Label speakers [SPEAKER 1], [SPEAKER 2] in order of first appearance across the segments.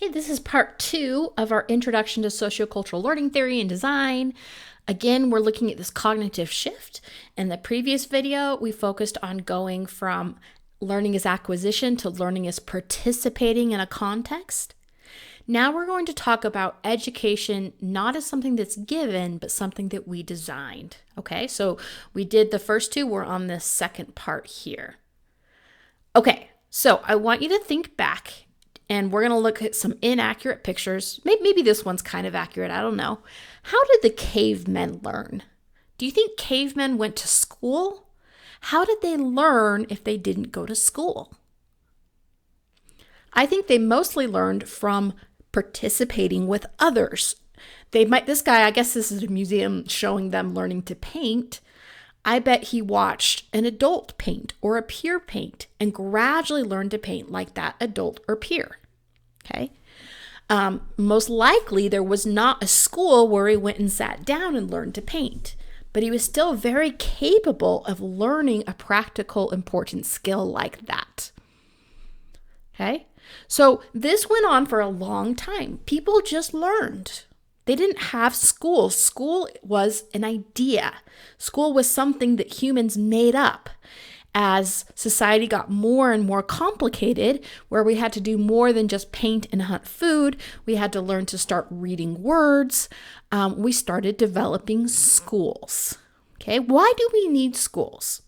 [SPEAKER 1] Hey, this is part 2 of our Introduction to Sociocultural Learning Theory and Design. Again, we're looking at this cognitive shift. In the previous video, we focused on going from learning as acquisition to learning as participating in a context. Now we're going to talk about education not as something that's given, but something that we designed. Okay, so we did the first two. We're on this second part here. Okay, so I want you to think back. And we're going to look at some inaccurate pictures. Maybe this one's kind of accurate. I don't know. How did the cavemen learn? Do you think cavemen went to school? How did they learn if they didn't go to school? I think they mostly learned from participating with others. This guy, I guess this is a museum showing them learning to paint. I bet he watched an adult paint or a peer paint and gradually learned to paint like that adult or peer. Okay. Most likely there was not a school where he went and sat down and learned to paint, but he was still very capable of learning a practical, important skill like that. Okay. So this went on for a long time. People just learned. They didn't have school. School was an idea. School was something that humans made up. As society got more and more complicated, where we had to do more than just paint and hunt food, we had to learn to start reading words. We started developing schools. Okay, why do we need schools?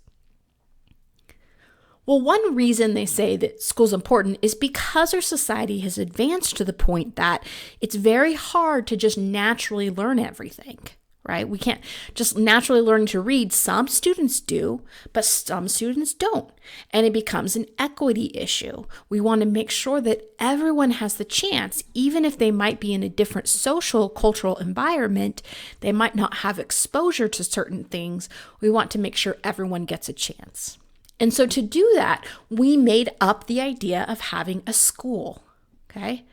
[SPEAKER 1] Well, one reason they say that school's important is because our society has advanced to the point that it's very hard to just naturally learn everything, right? We can't just naturally learn to read. Some students do, but some students don't. And it becomes an equity issue. We want to make sure that everyone has the chance, even if they might be in a different social, cultural environment, they might not have exposure to certain things. We want to make sure everyone gets a chance. And so to do that, we made up the idea of having a school, okay?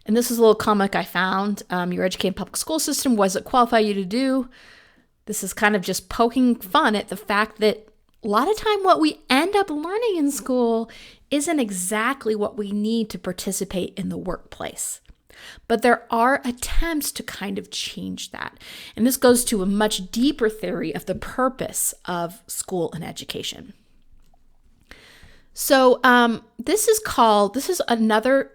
[SPEAKER 1] And this is a little comic I found. Your educated public school system, what does it qualify you to do? This is kind of just poking fun at the fact that a lot of time what we end up learning in school isn't exactly what we need to participate in the workplace. But there are attempts to kind of change that. And this goes to a much deeper theory of the purpose of school and education. So this is another,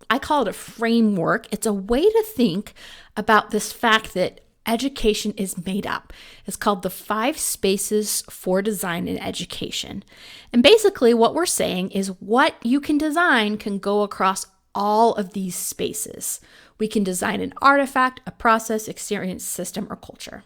[SPEAKER 1] I call it a framework. It's a way to think about this fact that education is made up. It's called the 5 spaces for design in education. And basically what we're saying is what you can design can go across all of these spaces. We can design an artifact, a process, experience, system, or culture.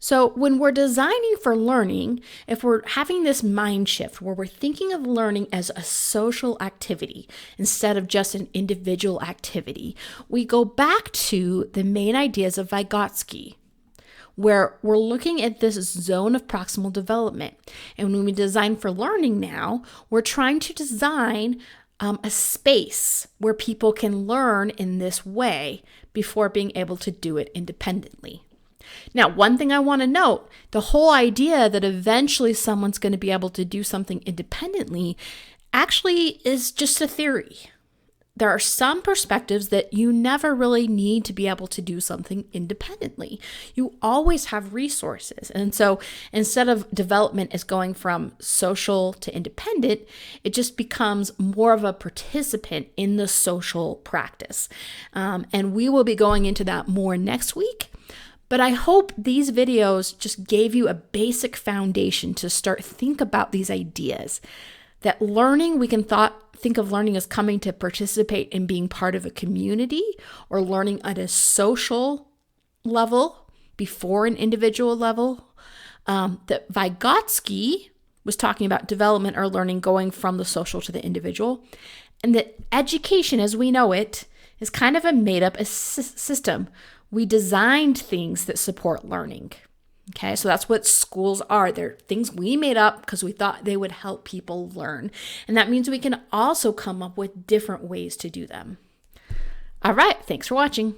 [SPEAKER 1] So when we're designing for learning, if we're having this mind shift where we're thinking of learning as a social activity instead of just an individual activity, we go back to the main ideas of Vygotsky, where we're looking at this zone of proximal development. And when we design for learning now, we're trying to design a space where people can learn in this way before being able to do it independently. Now, one thing I want to note, the whole idea that eventually someone's going to be able to do something independently actually is just a theory. There are some perspectives that you never really need to be able to do something independently. You always have resources. And so instead of development is going from social to independent, it just becomes more of a participant in the social practice. And we will be going into that more next week. But I hope these videos just gave you a basic foundation to start think about these ideas. That learning, we can think of learning as coming to participate in being part of a community or learning at a social level before an individual level. That Vygotsky was talking about development or learning going from the social to the individual. And that education as we know it is kind of a made up system. We designed things that support learning. Okay, so that's what schools are. They're things we made up because we thought they would help people learn. And that means we can also come up with different ways to do them. All right, thanks for watching.